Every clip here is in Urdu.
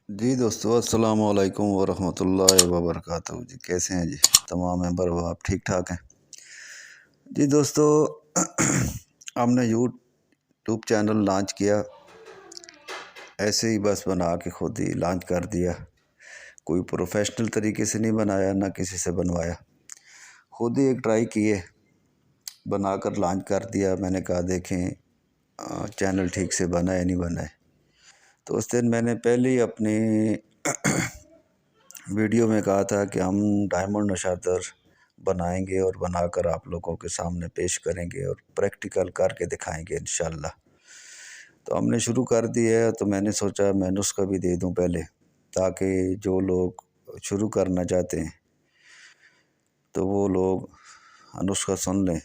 جی دوستو، السلام علیکم ورحمۃ اللہ وبرکاتہ۔ جی کیسے ہیں جی تمام ممبر آپ ٹھیک ٹھاک ہیں؟ جی دوستو، ہم نے یوٹیوب چینل لانچ کیا، ایسے ہی بس بنا کے خود ہی لانچ کر دیا۔ کوئی پروفیشنل طریقے سے نہیں بنایا، نہ کسی سے بنوایا، خود ہی ایک ٹرائی کیے، بنا کر لانچ کر دیا۔ میں نے کہا دیکھیں چینل ٹھیک سے بنا ہے نہیں بنا ہے۔ تو اس دن میں نے پہلے ہی اپنی ویڈیو میں کہا تھا کہ ہم ڈائمنڈ نشادر بنائیں گے اور بنا کر آپ لوگوں کے سامنے پیش کریں گے اور پریکٹیکل کر کے دکھائیں گے انشاءاللہ۔ تو ہم نے شروع کر دی ہے، تو میں نے سوچا میں نسخہ بھی دے دوں پہلے، تاکہ جو لوگ شروع کرنا چاہتے ہیں تو وہ لوگ نسخہ سن لیں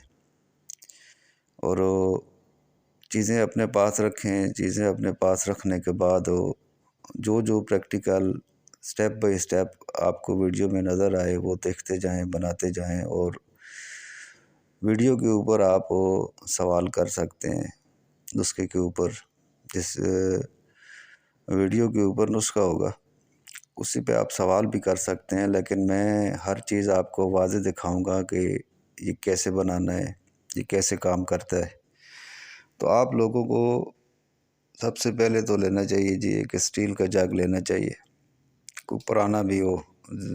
اور چیزیں اپنے پاس رکھیں۔ چیزیں اپنے پاس رکھنے کے بعد جو پریکٹیکل سٹیپ بائی سٹیپ آپ کو ویڈیو میں نظر آئے وہ دیکھتے جائیں، بناتے جائیں، اور ویڈیو کے اوپر آپ سوال کر سکتے ہیں نسخے کے اوپر۔ جس ویڈیو کے اوپر نسخہ ہوگا اسی پہ آپ سوال بھی کر سکتے ہیں، لیکن میں ہر چیز آپ کو واضح دکھاؤں گا کہ یہ کیسے بنانا ہے، یہ کیسے کام کرتا ہے۔ تو آپ لوگوں کو سب سے پہلے تو لینا چاہیے جی ایک اسٹیل کا جگ لینا چاہیے، کوئی پرانا بھی ہو،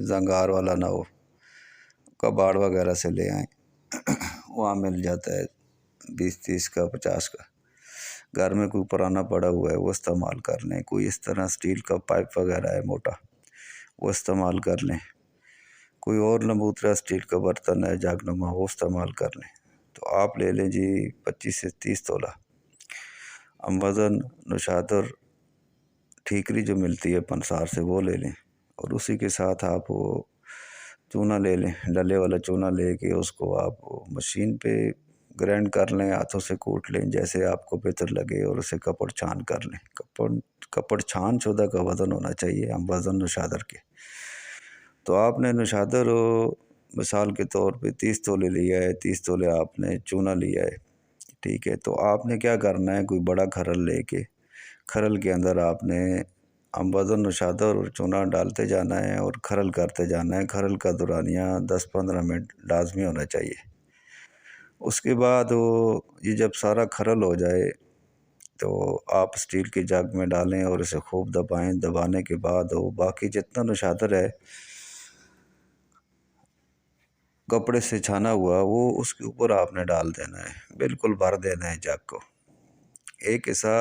زنگار والا نہ ہو، کباڑ وغیرہ سے لے آئیں، وہاں مل جاتا ہے 20-30 کا 50 کا۔ گھر میں کوئی پرانا پڑا ہوا ہے وہ استعمال کر لیں، کوئی اس طرح اسٹیل کا پائپ وغیرہ ہے موٹا وہ استعمال کر لیں، کوئی اور نموترا اسٹیل کا برتن ہے جگ نما وہ استعمال کر لیں۔ تو آپ لے لیں جی 25 سے 30 تولہ وزن نشادر ٹھیکری جو ملتی ہے پنسار سے وہ لے لیں، اور اسی کے ساتھ آپ وہ چونا لے لیں، ڈلے والا چونا لے کے اس کو آپ مشین پہ گرینڈ کر لیں، ہاتھوں سے کوٹ لیں جیسے آپ کو بہتر لگے، اور اسے کپڑ چھان کر لیں۔ کپڑ چھان شدہ کا وزن ہونا چاہیے ہم وزن نشادر کے۔ تو آپ نے نشادر مثال کے طور پہ 30 تولے لیا ہے، 30 تولے آپ نے چونا لیا ہے، ٹھیک ہے۔ تو آپ نے کیا کرنا ہے، کوئی بڑا کھرل لے کے کھرل کے اندر آپ نے وزن نشادر اور چونا ڈالتے جانا ہے اور کھرل کرتے جانا ہے۔ کھرل کا دورانیہ 10-15 منٹ لازمی ہونا چاہیے۔ اس کے بعد یہ جب سارا کھرل ہو جائے تو آپ اسٹیل کے جگ میں ڈالیں اور اسے خوب دبائیں۔ دبانے کے بعد باقی جتنا نشادر ہے کپڑے سے چھانا ہوا وہ اس کے اوپر آپ نے ڈال دینا ہے، بالکل بھر دینا ہے جگ کو۔ ایک حصہ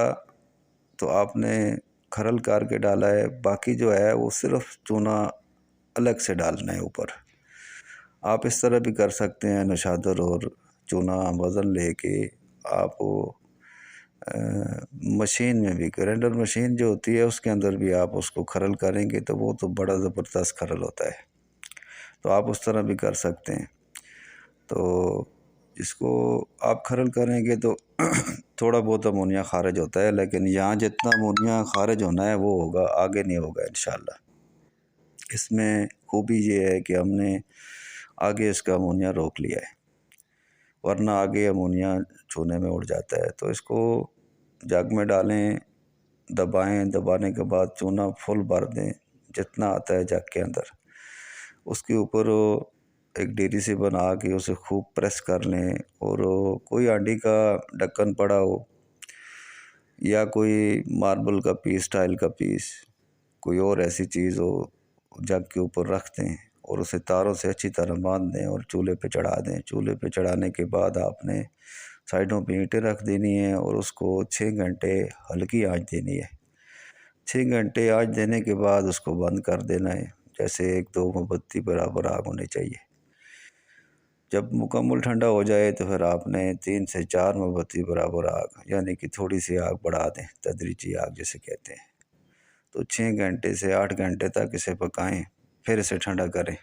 تو آپ نے کھرل کر کے ڈالا ہے، باقی جو ہے وہ صرف چونا الگ سے ڈالنا ہے اوپر۔ آپ اس طرح بھی کر سکتے ہیں، نشادر اور چونا وزن لے کے آپ مشین میں بھی، گرینڈر مشین جو ہوتی ہے اس کے اندر بھی آپ اس کو کھرل کریں گے تو وہ تو بڑا زبردست کھرل ہوتا ہے، تو آپ اس طرح بھی کر سکتے ہیں۔ تو اس کو آپ کھرل کریں گے تو تھوڑا بہت امونیا خارج ہوتا ہے، لیکن یہاں جتنا امونیا خارج ہونا ہے وہ ہوگا، آگے نہیں ہوگا انشاءاللہ۔ اس میں خوبی یہ ہے کہ ہم نے آگے اس کا امونیا روک لیا ہے، ورنہ آگے امونیا چھونے میں اڑ جاتا ہے۔ تو اس کو جگ میں ڈالیں، دبائیں، دبانے کے بعد چونا فل بھر دیں جتنا آتا ہے جگ کے اندر۔ اس کے اوپر ایک ڈیری سے بنا کے اسے خوب پریس کر لیں، اور کوئی ہانڈی کا ڈھکن پڑا ہو یا کوئی ماربل کا پیس، ٹائل کا پیس، کوئی اور ایسی چیز ہو جگ کے اوپر رکھ دیں اور اسے تاروں سے اچھی طرح باندھ دیں اور چولہے پہ چڑھا دیں۔ چولہے پہ چڑھانے کے بعد آپ نے سائڈوں پہ اینٹیں رکھ دینی ہیں اور اس کو 6 گھنٹے ہلکی آنچ دینی ہے۔ 6 گھنٹے آنچ دینے کے بعد اس کو بند کر دینا ہے، جیسے 1-2 موم بتی برابر آگ ہونی چاہیے۔ جب مکمل ٹھنڈا ہو جائے تو پھر آپ نے 3 سے 4 موم بتی برابر آگ، یعنی کہ تھوڑی سی آگ بڑھا دیں، تدریجی آگ جسے کہتے ہیں۔ تو 6 گھنٹے سے 8 گھنٹے تک اسے پکائیں، پھر اسے ٹھنڈا کریں،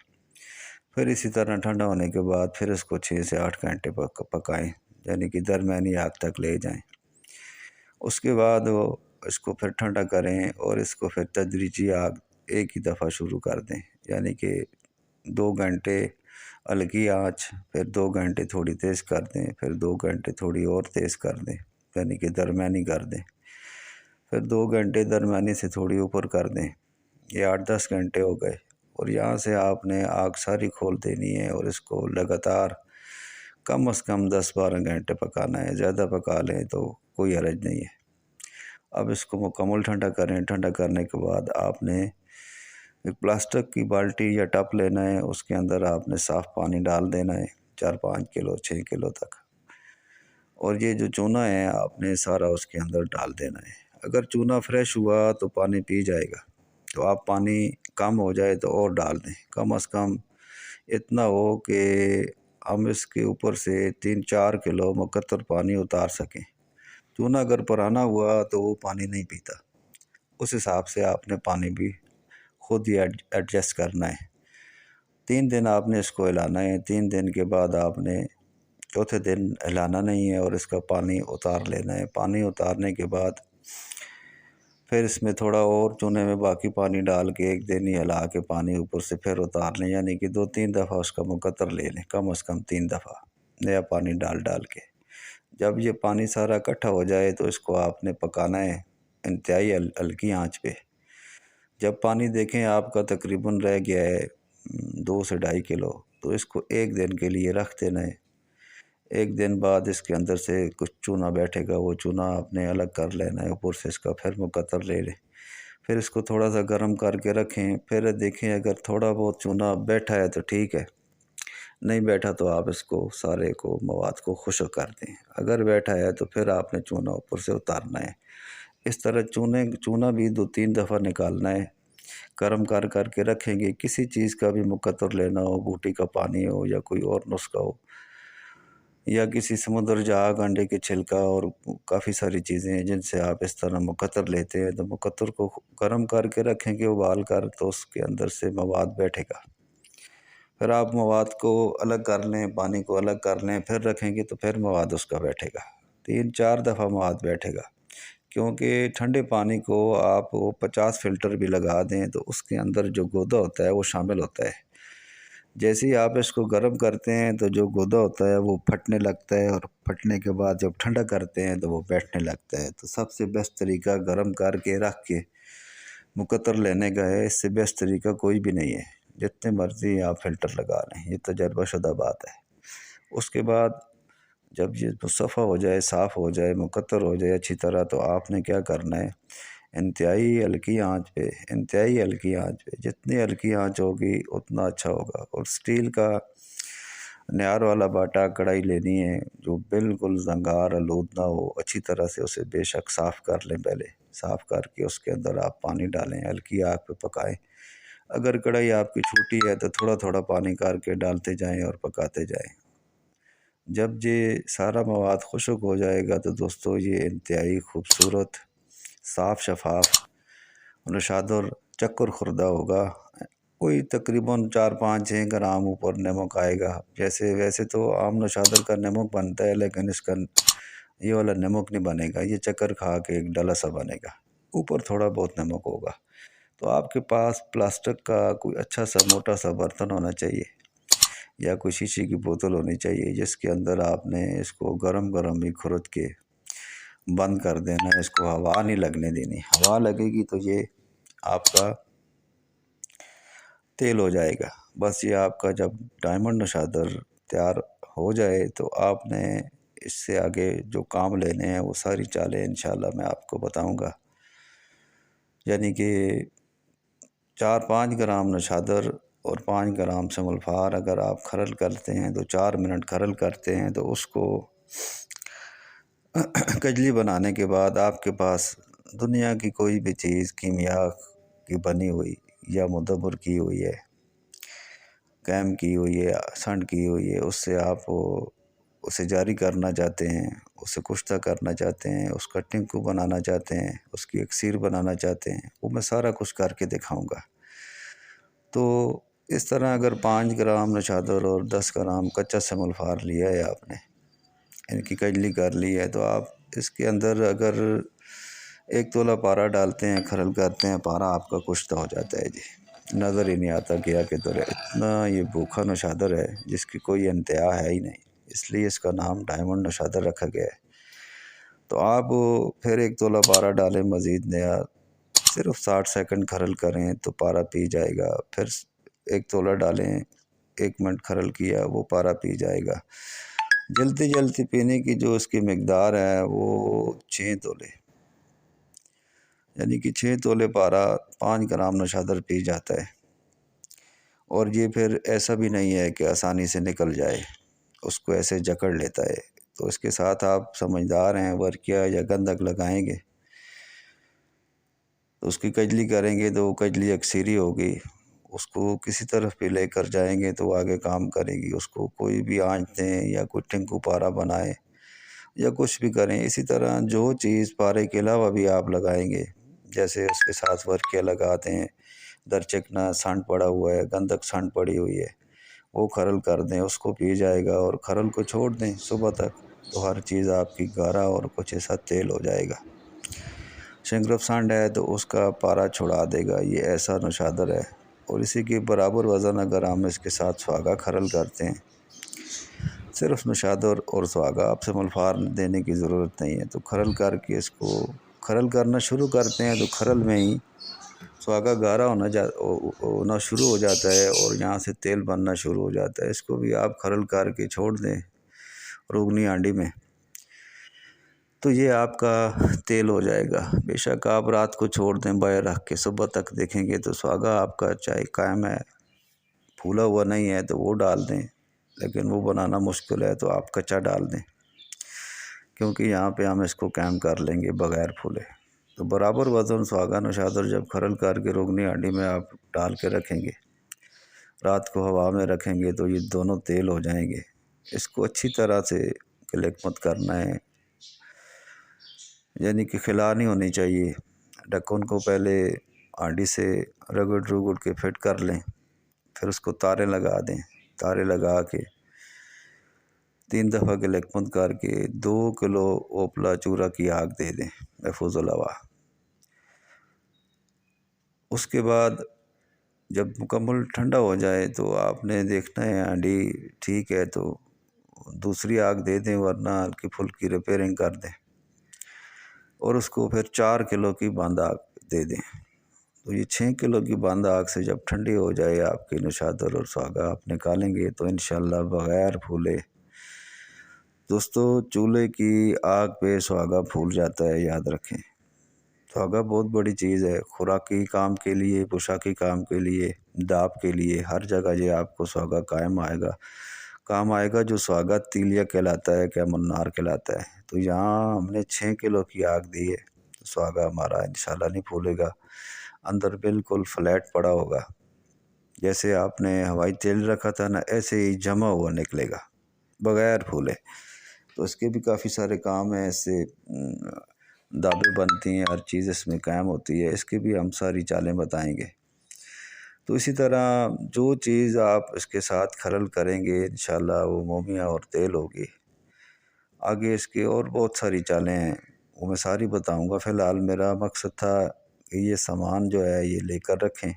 پھر اسی طرح ٹھنڈا ہونے کے بعد پھر اس کو 6 سے 8 گھنٹے پکائیں، یعنی کہ درمیانی آگ تک لے جائیں۔ اس کے بعد اس کو پھر ٹھنڈا کریں اور اس کو پھر تدریجی آگ ایک ہی دفعہ شروع کر دیں، یعنی کہ 2 گھنٹے ہلکی آنچ، پھر 2 گھنٹے تھوڑی تیز کر دیں، پھر 2 گھنٹے تھوڑی اور تیز کر دیں، یعنی کہ درمیانی کر دیں، پھر 2 گھنٹے درمیانی سے تھوڑی اوپر کر دیں، یہ 8-10 گھنٹے ہو گئے، اور یہاں سے آپ نے آگ ساری کھول دینی ہے اور اس کو لگاتار کم از کم 10-12 گھنٹے پکانا ہے۔ زیادہ پکا لیں تو کوئی حرج نہیں ہے۔ اب اس کو مکمل ٹھنڈا کریں۔ ٹھنڈا کرنے کے بعد آپ نے ایک پلاسٹک کی بالٹی یا ٹپ لینا ہے، اس کے اندر آپ نے صاف پانی ڈال دینا ہے، 4-5 کلو 6 کلو تک، اور یہ جو چونا ہے آپ نے سارا اس کے اندر ڈال دینا ہے۔ اگر چونا فریش ہوا تو پانی پی جائے گا، تو آپ پانی کم ہو جائے تو اور ڈال دیں، کم از کم اتنا ہو کہ ہم اس کے اوپر سے 3-4 کلو مقطر پانی اتار سکیں۔ چونا اگر پرانا ہوا تو وہ پانی نہیں پیتا، اس حساب سے آپ نے پانی بھی خود ہی ایڈجسٹ کرنا ہے۔ 3 دن آپ نے اس کو ہلانا ہے۔ 3 دن کے بعد آپ نے چوتھے دن ہلانا نہیں ہے اور اس کا پانی اتار لینا ہے۔ پانی اتارنے کے بعد پھر اس میں تھوڑا اور چونے میں باقی پانی ڈال کے 1 دن ہی ہلا کے پانی اوپر سے پھر اتار لیں، یعنی کہ 2-3 دفعہ اس کا مقطر لے لیں، کم از کم 3 دفعہ نیا پانی ڈال کے۔ جب یہ پانی سارا اکٹھا ہو جائے تو اس کو آپ نے پکانا ہے انتہائی ہلکی آنچ پہ۔ جب پانی دیکھیں آپ کا تقریباً رہ گیا ہے 2 سے 2.5 کلو، تو اس کو 1 دن کے لیے رکھ دینا ہے۔ 1 دن بعد اس کے اندر سے کچھ چونا بیٹھے گا، وہ چونا آپ نے الگ کر لینا ہے، اوپر سے اس کا پھر مقطر لے لیں۔ پھر اس کو تھوڑا سا گرم کر کے رکھیں، پھر دیکھیں اگر تھوڑا بہت چونا بیٹھا ہے تو ٹھیک ہے، نہیں بیٹھا تو آپ اس کو سارے کو مواد کو خشک کر دیں۔ اگر بیٹھا ہے تو پھر آپ نے چونا اوپر سے اتارنا ہے۔ اس طرح چونا بھی 2-3 دفعہ نکالنا ہے۔ گرم کر کے رکھیں گے۔ کسی چیز کا بھی مقطر لینا ہو، بوٹی کا پانی ہو یا کوئی اور نسخہ ہو، یا کسی سمندر جھاگ، انڈے کے چھلکا، اور کافی ساری چیزیں ہیں جن سے آپ اس طرح مقطر لیتے ہیں، تو مقطر کو گرم کر کے رکھیں گے ابال کر، تو اس کے اندر سے مواد بیٹھے گا۔ پھر آپ مواد کو الگ کر لیں، پانی کو الگ کر لیں، پھر رکھیں گے تو پھر مواد اس کا بیٹھے گا، 3-4 دفعہ مواد بیٹھے گا۔ کیونکہ ٹھنڈے پانی کو آپ 50 فلٹر بھی لگا دیں تو اس کے اندر جو گودا ہوتا ہے وہ شامل ہوتا ہے۔ جیسے ہی آپ اس کو گرم کرتے ہیں تو جو گودا ہوتا ہے وہ پھٹنے لگتا ہے، اور پھٹنے کے بعد جب ٹھنڈا کرتے ہیں تو وہ بیٹھنے لگتا ہے۔ تو سب سے بیسٹ طریقہ گرم کر کے رکھ کے مقطر لینے کا ہے، اس سے بیسٹ طریقہ کوئی بھی نہیں ہے۔ جتنے مرضی آپ فلٹر لگا لیں، یہ تجربہ شدہ بات ہے۔ اس کے بعد جب یہ مصفہ ہو جائے، صاف ہو جائے، مقطر ہو جائے اچھی طرح، تو آپ نے کیا کرنا ہے، انتہائی ہلکی آنچ پہ جتنی ہلکی آنچ ہوگی اتنا اچھا ہوگا۔ اور سٹیل کا نیار والا باٹا کڑھائی لینی ہے جو بالکل زنگار آلود نہ ہو، اچھی طرح سے اسے بے شک صاف کر لیں، پہلے صاف کر کے اس کے اندر آپ پانی ڈالیں، ہلکی آگ پہ پکائیں۔ اگر کڑھائی آپ کی چھوٹی ہے تو تھوڑا تھوڑا پانی کر کے ڈالتے جائیں اور پکاتے جائیں۔ جب یہ سارا مواد خشک ہو جائے گا تو دوستو یہ انتہائی خوبصورت، صاف شفاف نشادر اور چکر خوردہ ہوگا۔ کوئی تقریباً 4-5-6 گرام اوپر نمک آئے گا۔ ویسے تو عام نشادر کا نمک بنتا ہے، لیکن اس کا یہ والا نمک نہیں بنے گا، یہ چکر کھا کے ایک ڈلا سا بنے گا، اوپر تھوڑا بہت نمک ہوگا۔ تو آپ کے پاس پلاسٹک کا کوئی اچھا سا موٹا سا برتن ہونا چاہیے، یا کوئی شیشے کی بوتل ہونی چاہیے، جس کے اندر آپ نے اس کو گرم ہی کھرد کے بند کر دینا ہے، اس کو ہوا نہیں لگنے دینی۔ ہوا لگے گی تو یہ آپ کا تیل ہو جائے گا۔ بس یہ آپ کا جب ڈائمنڈ نشادر تیار ہو جائے تو آپ نے اس سے آگے جو کام لینے ہیں وہ ساری چالیں انشاءاللہ میں آپ کو بتاؤں گا۔ یعنی کہ 4-5 گرام نشادر اور 5 گرام سملفار اگر آپ کھرل کرتے ہیں تو 4 منٹ کھرل کرتے ہیں، تو اس کو کجلی بنانے کے بعد آپ کے پاس دنیا کی کوئی بھی چیز کیمیا کی بنی ہوئی یا مدبر کی ہوئی ہے، کیم کی ہوئی ہے، سنڈ کی ہوئی ہے، اس سے آپ اسے جاری کرنا چاہتے ہیں، اسے کشتہ کرنا چاہتے ہیں، اس کا ٹنکو بنانا چاہتے ہیں، اس کی اکسیر بنانا چاہتے ہیں، وہ میں سارا کچھ کر کے دکھاؤں گا۔ تو اس طرح اگر 5 گرام نشادر اور 10 گرام کچا سملفار لیا ہے آپ نے، ان کی کجلی کر لی ہے، تو آپ اس کے اندر اگر 1 تولہ پارا ڈالتے ہیں، کھرل کرتے ہیں، پارا آپ کا کشتہ ہو جاتا ہے جی، نظر ہی نہیں آتا کیا کہ طرح۔ اتنا یہ بھوکھا نشادر ہے جس کی کوئی انتہا ہے ہی نہیں، اس لیے اس کا نام ڈائمنڈ نشادر رکھا گیا ہے۔ تو آپ پھر 1 تولہ پارا ڈالیں مزید نیا، صرف 60 سیکنڈ کھرل کریں تو پارا پی جائے گا. پھر 1 تولہ ڈالیں، 1 منٹ کھرل کیا، وہ پارا پی جائے گا. جلدی جلدی پینے کی جو اس کی مقدار ہے وہ 6 تولے، یعنی کہ 6 تولے پارا 5 گرام نشادر پی جاتا ہے. اور یہ پھر ایسا بھی نہیں ہے کہ آسانی سے نکل جائے، اس کو ایسے جکڑ لیتا ہے. تو اس کے ساتھ آپ سمجھدار ہیں، ورقیہ یا گندھک لگائیں گے تو اس کی کجلی کریں گے تو وہ کجلی اکثیری ہوگی. اس کو کسی طرف پہ لے کر جائیں گے تو وہ آگے کام کرے گی. اس کو کوئی بھی آنچ دیں یا کوئی ٹنکو پارا بنائیں یا کچھ بھی کریں. اسی طرح جو چیز پارے کے علاوہ بھی آپ لگائیں گے، جیسے اس کے ساتھ ورقیہ لگاتے ہیں، درچکنا سانڈ پڑا ہوا ہے، گندھک سانڈ پڑی ہوئی ہے، وہ کھرل کر دیں، اس کو پی جائے گا. اور کھرل کو چھوڑ دیں صبح تک تو ہر چیز آپ کی گارا اور کچھ ایسا تیل ہو جائے گا. شنگرف سانڈ ہے تو اس کا پارا چھڑا دے گا. یہ ایسا نشادر ہے. اور اسی کے برابر وزن اگر ہم اس کے ساتھ سہاگا کھرل کرتے ہیں، صرف نشادر اور سہاگا، آپ سے ملفار دینے کی ضرورت نہیں ہے، تو کھرل کر کے اس کو کھرل کرنا شروع کرتے ہیں تو کھرل میں ہی سہاگا گارا ہونا شروع ہو جاتا ہے اور یہاں سے تیل بننا شروع ہو جاتا ہے. اس کو بھی آپ کھرل کر کے چھوڑ دیں روگنی ہانڈی میں تو یہ آپ کا تیل ہو جائے گا. بے شک آپ رات کو چھوڑ دیں باہر رکھ کے، صبح تک دیکھیں گے تو سہاگا آپ کا چائے قائم ہے. پھولا ہوا نہیں ہے تو وہ ڈال دیں، لیکن وہ بنانا مشکل ہے تو آپ کچا ڈال دیں، کیونکہ یہاں پہ ہم اس کو قائم کر لیں گے بغیر پھولے. تو برابر وزن سہاگا نشادر جب کھرل کر کے روگنی ہانڈی میں آپ ڈال کے رکھیں گے، رات کو ہوا میں رکھیں گے تو یہ دونوں تیل ہو جائیں گے. اس کو اچھی طرح سے کلیک مت کرنا ہے، یعنی کہ خلا نہیں ہونی چاہیے. ڈھکن کو پہلے ہانڈی سے رگڑ کے فٹ کر لیں، پھر اس کو تارے لگا دیں. تارے لگا کے 3 دفعہ کلیک مت کر کے 2 کلو اوپلا چورا کی آگ دے دیں محفوظ الہوا. اس کے بعد جب مکمل ٹھنڈا ہو جائے تو آپ نے دیکھنا ہے ہانڈی ٹھیک ہے تو دوسری آگ دے دیں، ورنہ ہلکی پھلکی ریپیئرنگ کر دیں. اور اس کو پھر 4 کلو کی بند آگ دے دیں. تو یہ 6 کلو کی بند آگ سے جب ٹھنڈی ہو جائے آپ کی نشادر اور سہاگا آپ نکالیں گے تو انشاءاللہ بغیر پھولے. دوستو چولہے کی آگ پہ سہاگا پھول جاتا ہے، یاد رکھیں. سہاگا بہت بڑی چیز ہے، خوراکی کام کے لیے، پوشاکی کام کے لیے، داپ کے لیے، ہر جگہ یہ آپ کو سہاگا کام آئے گا. جو سہاگا تیلیا کہلاتا ہے، کیا منار کہلاتا ہے. تو یہاں ہم نے 6 کلو کی آگ دی ہے تو سہاگا ہمارا انشاءاللہ نہیں پھولے گا، اندر بالکل فلیٹ پڑا ہوگا. جیسے آپ نے ہوائی تیل رکھا تھا نا، ایسے ہی جمع ہوا نکلے گا بغیر پھولے. تو اس کے بھی کافی سارے کام ہیں، اس سے دابیں بنتی ہیں، ہر چیز اس میں قائم ہوتی ہے. اس کی بھی ہم ساری چالیں بتائیں گے. تو اسی طرح جو چیز آپ اس کے ساتھ کھرل کریں گے انشاءاللہ وہ مومیاں اور تیل ہوگی. آگے اس کی اور بہت ساری چالیں ہیں، وہ میں ساری بتاؤں گا. فی الحال میرا مقصد تھا کہ یہ سامان جو ہے یہ لے کر رکھیں،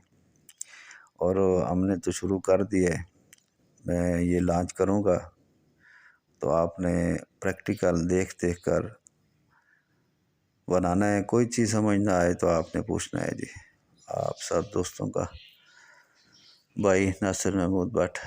اور ہم نے تو شروع کر دی ہے. میں یہ لانچ کروں گا تو آپ نے پریکٹیکل دیکھ کر بنانا ہے. کوئی چیز سمجھ نہ آئے تو آپ نے پوچھنا ہے. جی آپ سب دوستوں کا بھائی ناصر محمود بٹ.